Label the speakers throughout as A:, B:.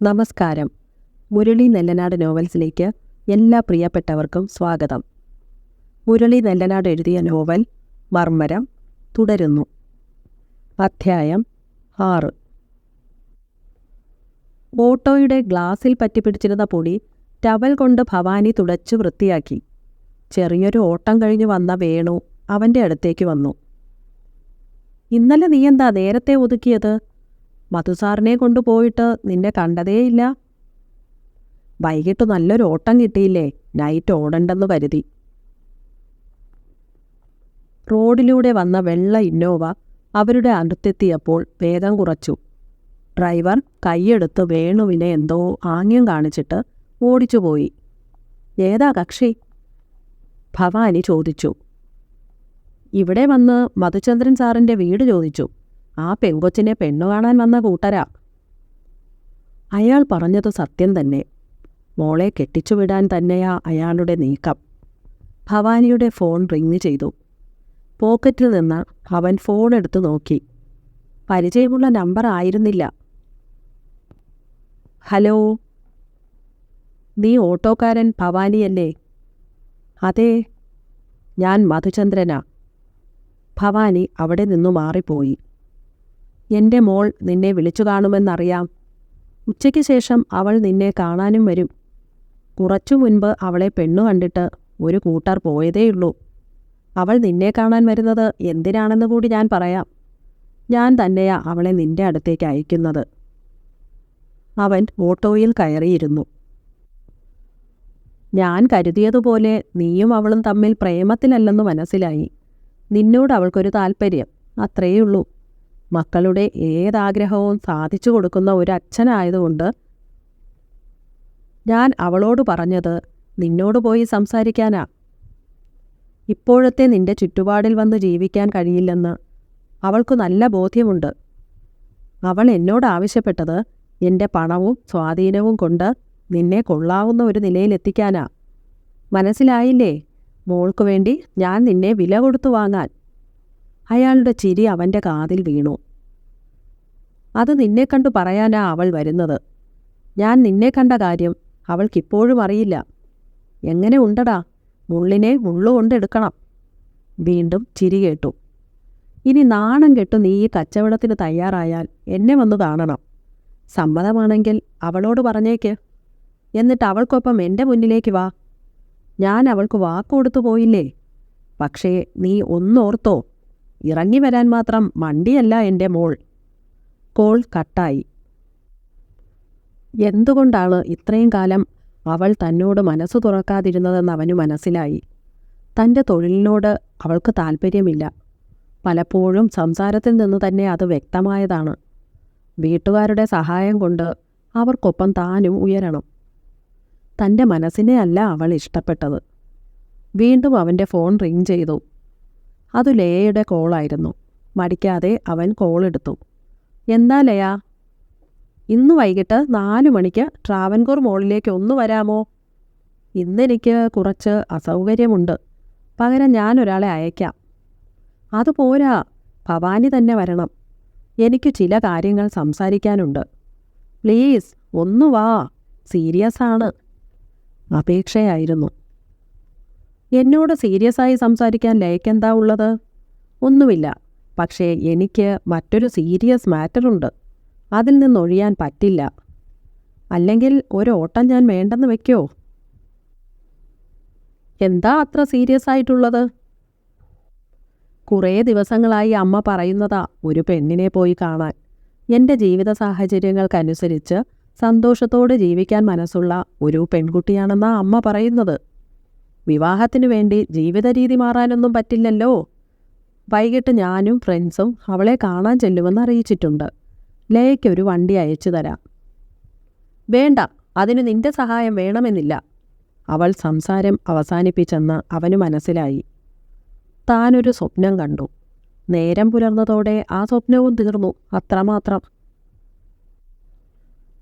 A: നമസ്കാരം. മുരളി നെല്ലനാട് നോവൽസിലേക്ക് എല്ലാ പ്രിയപ്പെട്ടവർക്കും സ്വാഗതം. മുരളി നെല്ലനാട് എഴുതിയ നോവൽ മർമ്മരം തുടരുന്നു. അധ്യായം 6. ഓട്ടോയുടെ ഗ്ലാസിൽ പറ്റിപ്പിടിച്ചിരുന്ന പൊടി ടവൽ കൊണ്ട് ഭവാനി തുടച്ചു വൃത്തിയാക്കി. ചെറിയൊരു ഓട്ടം കഴിഞ്ഞു വന്ന വേണു അവൻ്റെ അടുത്തേക്ക് വന്നു. "ഇന്നലെ നീ എന്താ നേരത്തെ ഒതുക്കിയത്? മധുസാറിനെ കൊണ്ടുപോയിട്ട് നിന്നെ കണ്ടതേയില്ല." "വൈകിട്ട് നല്ലൊരു ഓട്ടം കിട്ടിയില്ലേ, നൈറ്റ് ഓടണ്ടെന്ന് കരുതി." റോഡിലൂടെ വന്ന വെള്ള ഇന്നോവ അവരുടെ അടുത്തെത്തിയപ്പോൾ വേഗം കുറച്ചു. ഡ്രൈവർ കൈയെടുത്ത് വേണുവിനെ എന്തോ ആംഗ്യം കാണിച്ചിട്ട് ഓടിച്ചുപോയി. "ഏതാ കക്ഷി?" ഭവാനി ചോദിച്ചു. "ഇവിടെ വന്ന് മധുചന്ദ്രൻ സാറിൻ്റെ വീട് ചോദിച്ചു. ആ പെങ്കൊച്ചിനെ പെണ്ണു കാണാൻ വന്ന കൂട്ടരാ." അയാൾ പറഞ്ഞത് സത്യം തന്നെ. മോളെ കെട്ടിച്ചുവിടാൻ തന്നെയാ അയാളുടെ നീക്കം. ഭവാനിയുടെ ഫോൺ റിങ് ചെയ്തു. പോക്കറ്റിൽ നിന്ന് അവൻ ഫോൺ എടുത്തു നോക്കി. പരിചയമുള്ള നമ്പർ ആയിരുന്നില്ല. "ഹലോ, നീ ഓട്ടോക്കാരൻ ഭവാനിയല്ലേ?" "അതെ, ഞാൻ മധുചന്ദ്രനാ." ഭവാനി അവിടെ നിന്നു മാറിപ്പോയി. "എൻ്റെ മോൾ നിന്നെ വിളിച്ചു കാണുമെന്നറിയാം. ഉച്ചയ്ക്ക് ശേഷം അവൾ നിന്നെ കാണാനും വരും. കുറച്ചു മുൻപ് അവളെ പെണ്ണു കണ്ടിട്ട് ഒരു കൂട്ടർ പോയതേയുള്ളൂ. അവൾ നിന്നെ കാണാൻ വരുന്നത് എന്തിനാണെന്ന് കൂടി ഞാൻ പറയാം. ഞാൻ തന്നെയാ അവളെ നിന്റെ അടുത്തേക്ക് അയക്കുന്നത്." അവൻ ഓട്ടോയിൽ കയറിയിരുന്നു. "ഞാൻ കരുതിയതുപോലെ നീയും അവളും തമ്മിൽ പ്രേമത്തിലല്ലെന്ന് മനസ്സിലായി. നിന്നോട് അവൾക്കൊരു താൽപ്പര്യം, അത്രയുള്ളൂ. മക്കളുടെ ഏതാഗ്രഹവും സാധിച്ചു കൊടുക്കുന്ന ഒരു അച്ഛനായതുകൊണ്ട് ഞാൻ അവളോട് പറഞ്ഞത് നിന്നോട് പോയി സംസാരിക്കാനാ. ഇപ്പോഴത്തെ നിന്റെ ചുറ്റുപാടിൽ വന്ന് ജീവിക്കാൻ കഴിയില്ലെന്ന് അവൾക്ക് നല്ല ബോധ്യമുണ്ട്. അവൾ എന്നോട് ആവശ്യപ്പെട്ടത് എൻ്റെ പണവും സ്വാധീനവും കൊണ്ട് നിന്നെ കൊള്ളാവുന്ന ഒരു നിലയിലെത്തിക്കാനാ. മനസ്സിലായില്ലേ? മോൾക്ക് വേണ്ടി ഞാൻ നിന്നെ വില കൊടുത്തു വാങ്ങാൻ." അയാളുടെ ചിരി അവൻ്റെ കാതിൽ വീണു. "അത് നിന്നെ കണ്ടു പറയാനാ അവൾ വരുന്നത്. ഞാൻ നിന്നെ കണ്ട കാര്യം അവൾക്കിപ്പോഴും അറിയില്ല. എങ്ങനെ ഉണ്ടടാ? മുള്ളിനെ മുള്ളുകൊണ്ടെടുക്കണം." വീണ്ടും ചിരി കേട്ടു. "ഇനി നാണം കെട്ടു നീ ഈ കച്ചവടത്തിന് തയ്യാറായാൽ എന്നെ വന്നു കാണണം. സമ്മതമാണെങ്കിൽ അവളോട് പറഞ്ഞേക്ക്. എന്നിട്ട് അവൾക്കൊപ്പം എൻ്റെ മുന്നിലേക്ക് വാ. ഞാൻ അവൾക്ക് വാക്കുകൊടുത്തു പോയില്ലേ? പക്ഷേ നീ ഒന്നോർത്തോ, ഇറങ്ങി വരാൻ മാത്രം മണ്ടിയല്ല എൻ്റെ മോൾ." കോൾ കട്ടായി. എന്തുകൊണ്ടാണ് ഇത്രയും കാലം അവൾ തന്നോട് മനസ്സ് തുറക്കാതിരുന്നതെന്ന് അവന് മനസ്സിലായി. തൻ്റെ തൊഴിലിനോട് അവൾക്ക് താൽപ്പര്യമില്ല. പലപ്പോഴും സംസാരത്തിൽ നിന്ന് തന്നെ അത് വ്യക്തമായതാണ്. വീട്ടുകാരുടെ സഹായം കൊണ്ട് അവർക്കൊപ്പം താനും ഉയരണം. തൻ്റെ മനസ്സിനെ അല്ല അവൾ ഇഷ്ടപ്പെട്ടത്. വീണ്ടും അവൻ്റെ ഫോൺ റിങ് ചെയ്തു. അത് ലയയുടെ കോളായിരുന്നു. മടിക്കാതെ അവൻ കോളെടുത്തു. "എന്താ ലയ? ഇന്ന് വൈകിട്ട് 4 മണിക്ക് ട്രാവൻകൂർ മോളിലേക്ക് ഒന്ന് വരാമോ? ഇന്നെനിക്ക് കുറച്ച് അസൗകര്യമുണ്ട്. പകരം ഞാനൊരാളെ അയക്കാം." "അതുപോരാ, ഭവാനി തന്നെ വരണം. എനിക്ക് ചില കാര്യങ്ങൾ സംസാരിക്കാനുണ്ട്. പ്ലീസ് ഒന്നു വാ, സീരിയസ് ആണ്." അപേക്ഷയായിരുന്നു. "എന്നോട് സീരിയസായി സംസാരിക്കാൻ ലയക്കെന്താ ഉള്ളത്?" "ഒന്നുമില്ല. പക്ഷേ എനിക്ക് മറ്റൊരു സീരിയസ് മാറ്ററുണ്ട്. അതിൽ നിന്നൊഴിയാൻ പറ്റില്ല. അല്ലെങ്കിൽ ഒരു ഓട്ടം ഞാൻ വേണ്ടെന്ന് വെക്കോ?" "എന്താ അത്ര സീരിയസ് ആയിട്ടുള്ളത്?" "കുറേ ദിവസങ്ങളായി അമ്മ പറയുന്നതാ ഒരു പെണ്ണിനെ പോയി കാണാൻ. എൻ്റെ ജീവിത സാഹചര്യങ്ങൾക്കനുസരിച്ച് സന്തോഷത്തോടെ ജീവിക്കാൻ മനസ്സുള്ള ഒരു പെൺകുട്ടിയാണെന്നാ അമ്മ പറയുന്നത്. വിവാഹത്തിനു വേണ്ടി ജീവിത രീതി മാറാനൊന്നും പറ്റില്ലല്ലോ. വൈകിട്ട് ഞാനും ഫ്രണ്ട്സും അവളെ കാണാൻ ചെല്ലുമെന്ന് അറിയിച്ചിട്ടുണ്ട്. ലയയ്ക്കൊരു വണ്ടി അയച്ചു തരാം." "വേണ്ട, അതിന് നിന്റെ സഹായം വേണമെന്നില്ല." അവൾ സംസാരം അവസാനിപ്പിച്ചെന്ന് അവന് മനസ്സിലായി. താനൊരു സ്വപ്നം കണ്ടു. നേരം പുലർന്നതോടെ ആ സ്വപ്നവും തീർന്നു, അത്രമാത്രം.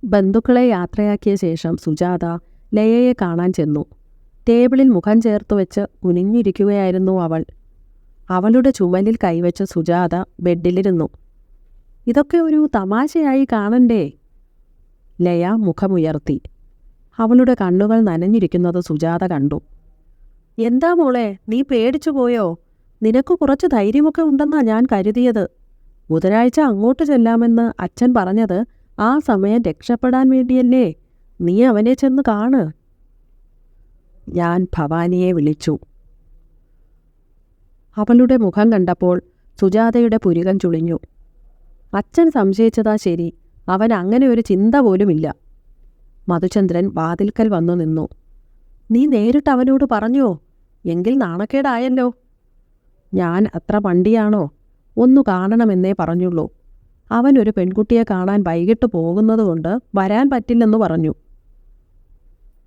A: ബന്ധുക്കളെ യാത്രയാക്കിയ ശേഷം സുജാത ലയയെ കാണാൻ ചെന്നു. ടേബിളിൽ മുഖം ചേർത്തുവെച്ച് കുനിഞ്ഞിരിക്കുകയായിരുന്നു അവൾ. അവളുടെ ചുമലിൽ കൈവച്ച സുജാത ബെഡിലിരുന്നു. "ഇതൊക്കെ ഒരു തമാശയായി കാണണ്ടേ?" ലയ മുഖമുയർത്തി. അവളുടെ കണ്ണുകൾ നനഞ്ഞിരിക്കുന്നത് സുജാത കണ്ടു. എന്താ മോളെ, നീ പേടിച്ചു പോയോ? നിനക്ക് കുറച്ച് ധൈര്യമൊക്കെ ഉണ്ടെന്നാ ഞാൻ കരുതിയത്. ബുധനാഴ്ച അങ്ങോട്ട് ചെല്ലാമെന്ന് അച്ഛൻ പറഞ്ഞത് ആ സമയം രക്ഷപ്പെടാൻ വേണ്ടിയല്ലേ? നീ അവനെ ചെന്ന് കാണ്. ഞാൻ ഭവാനിയെ വിളിച്ചു. അവളുടെ മുഖം കണ്ടപ്പോൾ സുജാതയുടെ പുരികം ചുളിഞ്ഞു. അച്ഛൻ സംശയിച്ചതാ ശരി, അവൻ അങ്ങനെ ഒരു ചിന്ത പോലുമില്ല. മധുചന്ദ്രൻ വാതിൽക്കൽ വന്നു നിന്നു. നീ നേരിട്ട് അവനോട് പറഞ്ഞോ? എങ്കിൽ നാണക്കേടായല്ലോ. ഞാൻ അത്ര പണ്ടിയാണോ? ഒന്നു കാണണമെന്നേ പറഞ്ഞുള്ളൂ. അവനൊരു പെൺകുട്ടിയെ കാണാൻ വൈകിട്ട് പോകുന്നതുകൊണ്ട് വരാൻ പറ്റില്ലെന്നു പറഞ്ഞു.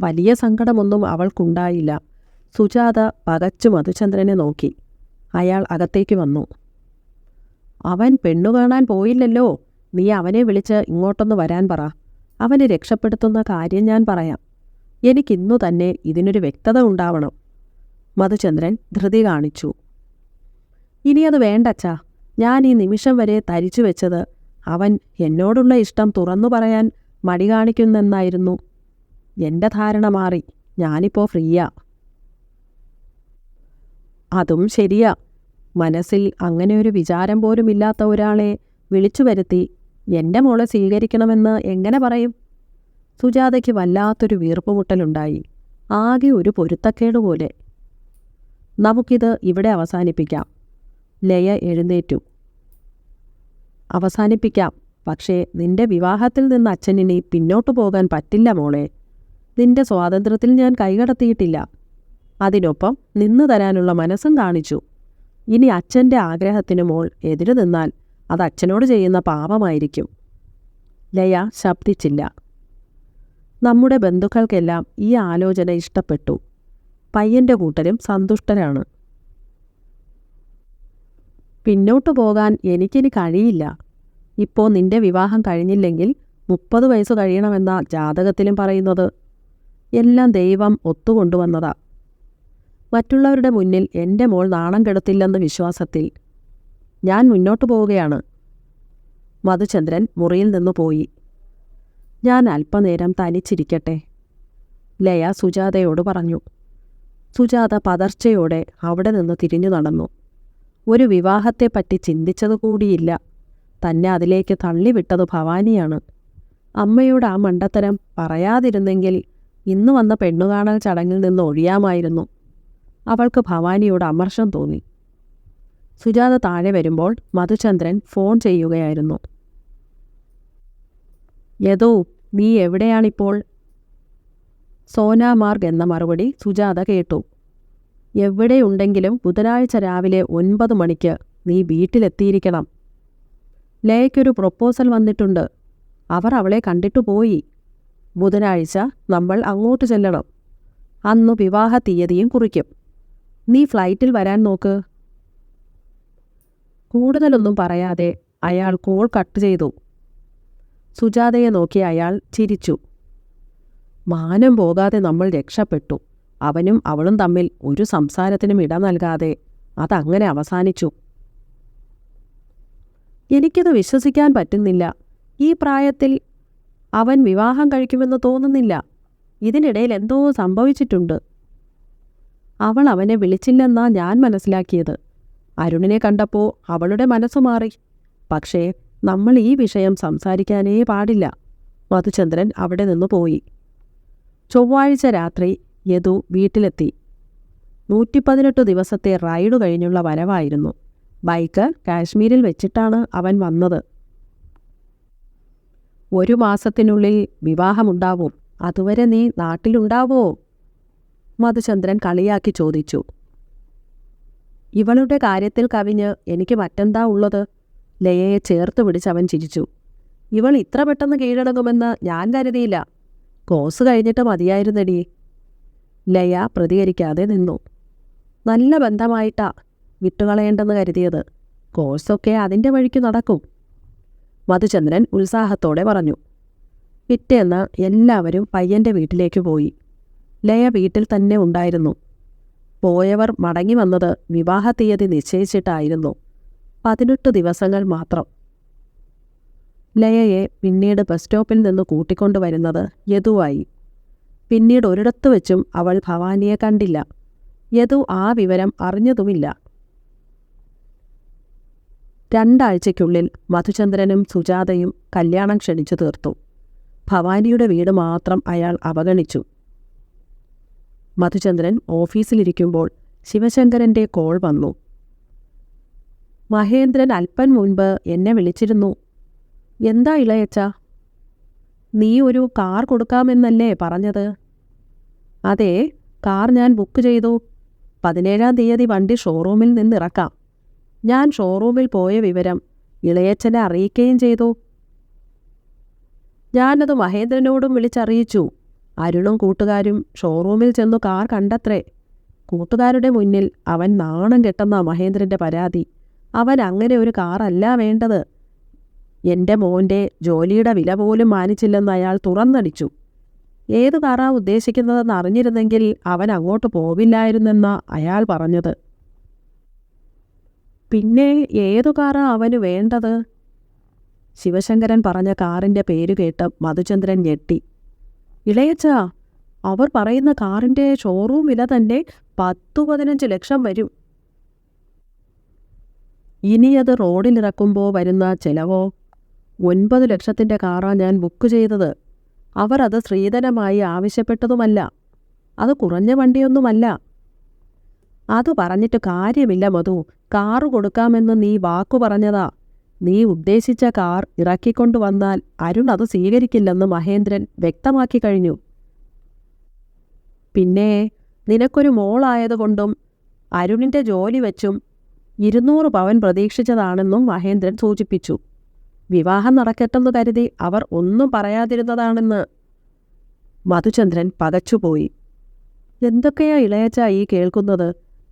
A: വലിയ സങ്കടമൊന്നും അവൾക്കുണ്ടായില്ല. സുജാത പകച്ചു മധുചന്ദ്രനെ നോക്കി. അയാൾ അകത്തേക്ക് വന്നു. അവൻ പെണ്ണു കാണാൻ പോയില്ലല്ലോ. നീ അവനെ വിളിച്ച് ഇങ്ങോട്ടൊന്ന് വരാൻ പറ. അവനെ രക്ഷപ്പെടുത്തുന്ന കാര്യം ഞാൻ പറയാം. എനിക്കിന്നു തന്നെ ഇതിനൊരു വ്യക്തത ഉണ്ടാവണം. മധുചന്ദ്രൻ ധൃതി കാണിച്ചു. ഇനിയത് വേണ്ടച്ചാ. ഞാൻ ഈ നിമിഷം വരെ ധരിച്ചു വെച്ചത് അവൻ എന്നോടുള്ള ഇഷ്ടം തുറന്നു പറയാൻ മടി കാണിക്കുന്നെന്നായിരുന്നു. എൻ്റെ ധാരണ മാറി. ഞാനിപ്പോൾ ഫ്രീയാ. അതും ശരിയാ. മനസ്സിൽ അങ്ങനെ ഒരു വിചാരം പോലുമില്ലാത്ത ഒരാളെ വിളിച്ചു വരുത്തി എൻ്റെ മോളെ സ്വീകരിക്കണമെന്ന് എങ്ങനെ പറയും? സുജാതയ്ക്ക് വല്ലാത്തൊരു വീർപ്പുമുട്ടലുണ്ടായി. ആകെ ഒരു പൊരുത്തക്കേടുപോലെ. നമുക്കിത് ഇവിടെ അവസാനിപ്പിക്കാം. ലയ എഴുന്നേറ്റു. അവസാനിപ്പിക്കാം. പക്ഷേ നിന്റെ വിവാഹത്തിൽ നിന്ന് അച്ഛനിനി പിന്നോട്ടു പോകാൻ പറ്റില്ല മോളെ. നിന്റെ സ്വാതന്ത്ര്യത്തിൽ ഞാൻ കൈകടത്തിയിട്ടില്ല. അതിനൊപ്പം നിന്നു തരാനുള്ള മനസ്സും കാണിച്ചു. ഇനി അച്ഛൻ്റെ ആഗ്രഹത്തിന് മോൾ എതിരു നിന്നാൽ അത് അച്ഛനോട് ചെയ്യുന്ന പാപമായിരിക്കും. ലയ ശബ്ദിച്ചില്ല. നമ്മുടെ ബന്ധുക്കൾക്കെല്ലാം ഈ ആലോചന ഇഷ്ടപ്പെട്ടു. പയ്യൻ്റെ കൂട്ടരും സന്തുഷ്ടരാണ്. പിന്നോട്ടു പോകാൻ എനിക്കിനി കഴിയില്ല. ഇപ്പോൾ നിന്റെ വിവാഹം കഴിഞ്ഞില്ലെങ്കിൽ 30 വയസ്സ് കഴിയണമെന്ന ജാതകത്തിലും പറയുന്നത്. എല്ലാം ദൈവം ഒത്തുകൊണ്ടുവന്നതാ. മറ്റുള്ളവരുടെ മുന്നിൽ എൻ്റെ മോൾ നാണം കെടുത്തില്ലെന്ന വിശ്വാസത്തിൽ ഞാൻ മുന്നോട്ടു പോവുകയാണ്. മധുചന്ദ്രൻ മുറിയിൽ നിന്നു പോയി. ഞാൻ അല്പനേരം തനിച്ചിരിക്കട്ടെ, ലയ സുജാതയോട് പറഞ്ഞു. സുജാത പതർച്ചയോടെ അവിടെ നിന്ന് തിരിഞ്ഞു നടന്നു. ഒരു വിവാഹത്തെപ്പറ്റി ചിന്തിച്ചതുകൂടിയില്ല. തന്നെ അതിലേക്ക് തള്ളിവിട്ടത് ഭവാനിയാണ്. അമ്മയോട് ആ മണ്ടത്തരം പറയാതിരുന്നെങ്കിൽ ഇന്നു വന്ന പെണ്ണുകാണൽ ചടങ്ങിൽ നിന്ന് ഒഴിയാമായിരുന്നു. അവൾക്ക് ഭവാനിയോട് അമർഷം തോന്നി. സുജാത താഴെ വരുമ്പോൾ മധുചന്ദ്രൻ ഫോൺ ചെയ്യുകയായിരുന്നു. യദു, നീ എവിടെയാണിപ്പോൾ? സോനാമാർഗ് എന്ന മറുപടി സുജാത കേട്ടു. എവിടെയുണ്ടെങ്കിലും ബുധനാഴ്ച രാവിലെ 9 മണിക്ക് നീ വീട്ടിലെത്തിയിരിക്കണം. ലയയ്ക്കൊരു പ്രൊപ്പോസൽ വന്നിട്ടുണ്ട്. അവർ അവളെ കണ്ടിട്ടു പോയി. ബുധനാഴ്ച നമ്മൾ അങ്ങോട്ട് ചെല്ലണം. അന്നു വിവാഹ തീയതിയും കുറിക്കും. നീ ഫ്ലൈറ്റിൽ വരാൻ നോക്ക്. കൂടുതലൊന്നും പറയാതെ അയാൾ കോൾ കട്ട് ചെയ്തു. സുജാതയെ നോക്കി അയാൾ ചിരിച്ചു. മാനം പോകാതെ നമ്മൾ രക്ഷപ്പെട്ടു. അവനും അവളും തമ്മിൽ ഒരു സംസാരത്തിനും ഇട നൽകാതെ അതങ്ങനെ അവസാനിച്ചു. എനിക്കത് വിശ്വസിക്കാൻ പറ്റുന്നില്ല. ഈ പ്രായത്തിൽ അവൻ വിവാഹം കഴിക്കുമെന്ന് തോന്നുന്നില്ല. ഇതിനിടയിൽ എന്തോ സംഭവിച്ചിട്ടുണ്ട്. അവൾ അവനെ വിളിച്ചില്ലെന്നാ ഞാൻ മനസ്സിലാക്കിയത്. അരുണിനെ കണ്ടപ്പോൾ അവളുടെ മനസ്സു മാറി. പക്ഷേ നമ്മൾ ഈ വിഷയം സംസാരിക്കാനേ പാടില്ല. മധുചന്ദ്രൻ അവിടെ നിന്ന് പോയി. ചൊവ്വാഴ്ച രാത്രി യദു വീട്ടിലെത്തി. 118 ദിവസത്തെ റൈഡ് കഴിഞ്ഞുള്ള വരവായിരുന്നു. ബൈക്ക് കാശ്മീരിൽ വെച്ചിട്ടാണ് അവൻ വന്നത്. 1 മാസത്തിനുള്ളിൽ വിവാഹമുണ്ടാവും. അതുവരെ നീ നാട്ടിലുണ്ടാവോ? മധുചന്ദ്രൻ കളിയാക്കി ചോദിച്ചു. ഇവളുടെ കാര്യത്തിൽ കവിഞ്ഞ് എനിക്ക് മറ്റെന്താ ഉള്ളത്? ലയയെ ചേർത്ത് പിടിച്ചവൻ ചിരിച്ചു. ഇവൾ ഇത്ര പെട്ടെന്ന് കീഴടങ്ങുമെന്ന് ഞാൻ കരുതിയില്ല. കോഴ്സ് കഴിഞ്ഞിട്ട് മതിയായിരുന്നെടി. ലയ പ്രതികരിക്കാതെ നിന്നു. നല്ല ബന്ധമായിട്ടാ വിട്ടുകളയേണ്ടെന്ന് കരുതിയത്. കോഴ്സൊക്കെ അതിൻ്റെ വഴിക്ക് നടക്കും. മധുചന്ദ്രൻ ഉത്സാഹത്തോടെ പറഞ്ഞു. പിറ്റേന്ന് എല്ലാവരും പയ്യൻ്റെ വീട്ടിലേക്ക് പോയി. ലയ വീട്ടിൽ തന്നെ ഉണ്ടായിരുന്നു. പോയവർ മടങ്ങി വന്നത് വിവാഹ തീയതി നിശ്ചയിച്ചിട്ടായിരുന്നു. 18 ദിവസങ്ങൾ മാത്രം. ലയയെ പിന്നീട് ബസ് സ്റ്റോപ്പിൽ നിന്ന് കൂട്ടിക്കൊണ്ടുവരുന്നത് യദുവായി. പിന്നീട് ഒരിടത്തു വെച്ചും അവൾ ഭവാനിയെ കണ്ടില്ല. യദു ആ വിവരം അറിഞ്ഞതുമില്ല. 2 ആഴ്ചയ്ക്കുള്ളിൽ മധുചന്ദ്രനും സുജാതയും കല്യാണം ക്ഷണിച്ചു തീർത്തു. ഭവാനിയുടെ വീട് മാത്രം അയാൾ അവഗണിച്ചു. മധുചന്ദ്രൻ ഓഫീസിലിരിക്കുമ്പോൾ ശിവശങ്കരൻ്റെ കോൾ വന്നു. മഹേന്ദ്രൻ അല്പം മുൻപ് എന്നെ വിളിച്ചിരുന്നു. എന്താ ഇളയച്ച? നീ ഒരു കാർ കൊടുക്കാമെന്നല്ലേ പറഞ്ഞത്? അതെ, കാർ ഞാൻ ബുക്ക് ചെയ്തു. 17-ാം തീയതി വണ്ടി ഷോറൂമിൽ നിന്നിറക്കാം. ഞാൻ ഷോറൂമിൽ പോയ വിവരം ഇളയച്ചനെ അറിയിക്കുകയും ചെയ്തു. ഞാനത് മഹേന്ദ്രനോടും വിളിച്ചറിയിച്ചു. അരുണും കൂട്ടുകാരും ഷോറൂമിൽ ചെന്നു കാർ കണ്ടത്രേ. കൂട്ടുകാരുടെ മുന്നിൽ അവൻ നാണം കെട്ടെന്ന മഹേന്ദ്രൻ്റെ പരാതി. അവൻ അങ്ങനെ ഒരു കാറല്ല വേണ്ടത്. എൻ്റെ മോൻ്റെ ജോലിയുടെ വില പോലും മാനിച്ചില്ലെന്ന് അയാൾ തുറന്നടിച്ചു. ഏതു കാറാ ഉദ്ദേശിക്കുന്നതെന്ന് അറിഞ്ഞിരുന്നെങ്കിൽ അവൻ അങ്ങോട്ട് പോവില്ലായിരുന്നെന്നാ അയാൾ പറഞ്ഞത്. പിന്നെ ഏതു കാറാ അവന് വേണ്ടത്? ശിവശങ്കരൻ പറഞ്ഞ കാറിൻ്റെ പേര് കേട്ട് മധുചന്ദ്രൻ ഞെട്ടി. ഇളയച്ച, അവർ പറയുന്ന കാറിൻ്റെ ഷോറൂം വില തന്നെ 10-15 ലക്ഷം വരും. ഇനിയത് റോഡിലിറക്കുമ്പോൾ വരുന്ന ചെലവോ? 9 ലക്ഷത്തിൻ്റെ കാറാ ഞാൻ ബുക്ക് ചെയ്തത്. അവർ അത് സ്ത്രീധനമായി ആവശ്യപ്പെട്ടതുമല്ല. അത് കുറഞ്ഞ വണ്ടിയൊന്നുമല്ല. അത് പറഞ്ഞിട്ട് കാര്യമില്ല മധു. കാറ് കൊടുക്കാമെന്ന് നീ വാക്കു പറഞ്ഞതാ. നീ ഉദ്ദേശിച്ച കാർ ഇറക്കിക്കൊണ്ടുവന്നാൽ അരുൺ അത് സ്വീകരിക്കില്ലെന്ന് മഹേന്ദ്രൻ വ്യക്തമാക്കി കഴിഞ്ഞു. പിന്നെ നിനക്കൊരു മോളായതുകൊണ്ടും അരുണിൻ്റെ ജോലി വെച്ചും 200 പവൻ പ്രതീക്ഷിച്ചതാണെന്നും മഹേന്ദ്രൻ സൂചിപ്പിച്ചു. വിവാഹം നടക്കട്ടെന്ന് കരുതി അവർ ഒന്നും പറയാതിരുന്നതാണെന്ന്. മധുചന്ദ്രൻ പകച്ചുപോയി. എന്തൊക്കെയാ ഇളയച്ച ഈ കേൾക്കുന്നത്?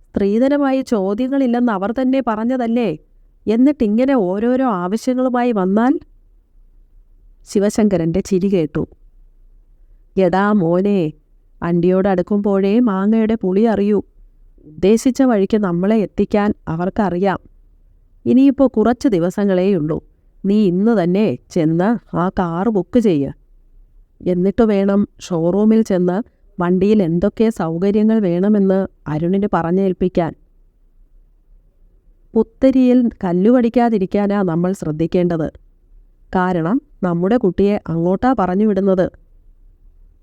A: സ്ത്രീധനമായി ചോദ്യങ്ങളില്ലെന്ന് അവർ തന്നെ പറഞ്ഞതല്ലേ? എന്നിട്ടിങ്ങനെ ഓരോരോ ആവശ്യങ്ങളുമായി വന്നാൽ? ശിവശങ്കരൻ്റെ ചിരി കേട്ടു. എടാ മോനെ, അണ്ടിയോടടുക്കുമ്പോഴേ മാങ്ങയുടെ പുളി അറിയൂ. ഉദ്ദേശിച്ച വഴിക്ക് നമ്മളെ എത്തിക്കാൻ അവർക്കറിയാം. ഇനിയിപ്പോൾ കുറച്ച് ദിവസങ്ങളേയുള്ളൂ. നീ ഇന്ന് തന്നെ ചെന്ന് ആ കാറ് ബുക്ക് ചെയ്യുക. എന്നിട്ട് വേണം ഷോറൂമിൽ ചെന്ന് വണ്ടിയിൽ എന്തൊക്കെ സൗകര്യങ്ങൾ വേണമെന്ന് അരുണിന് പറഞ്ഞേൽപ്പിക്കാൻ. പുത്തരിയിൽ കല്ലുകടിക്കാതിരിക്കാനാ നമ്മൾ ശ്രദ്ധിക്കേണ്ടത്. കാരണം നമ്മുടെ കുട്ടിയെ അങ്ങോട്ടാ പറഞ്ഞുവിടുന്നത്.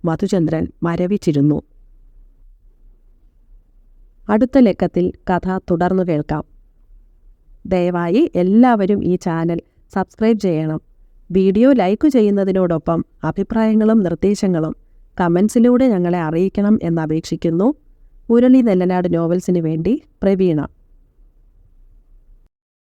A: മധുചന്ദ്രൻ മരവിച്ചിരുന്നു. അടുത്ത ലക്കത്തിൽ കഥ തുടർന്നു കേൾക്കാം. ദയവായി എല്ലാവരും ഈ ചാനൽ സബ്സ്ക്രൈബ് ചെയ്യണം. വീഡിയോ ലൈക്ക് ചെയ്യുന്നതിനോടൊപ്പം അഭിപ്രായങ്ങളും നിർദ്ദേശങ്ങളും കമൻസിലൂടെ ഞങ്ങളെ അറിയിക്കണം എന്നപേക്ഷിക്കുന്നു. മുരളി നെല്ലനാട് നോവൽസിന് വേണ്ടി പ്രവീണ.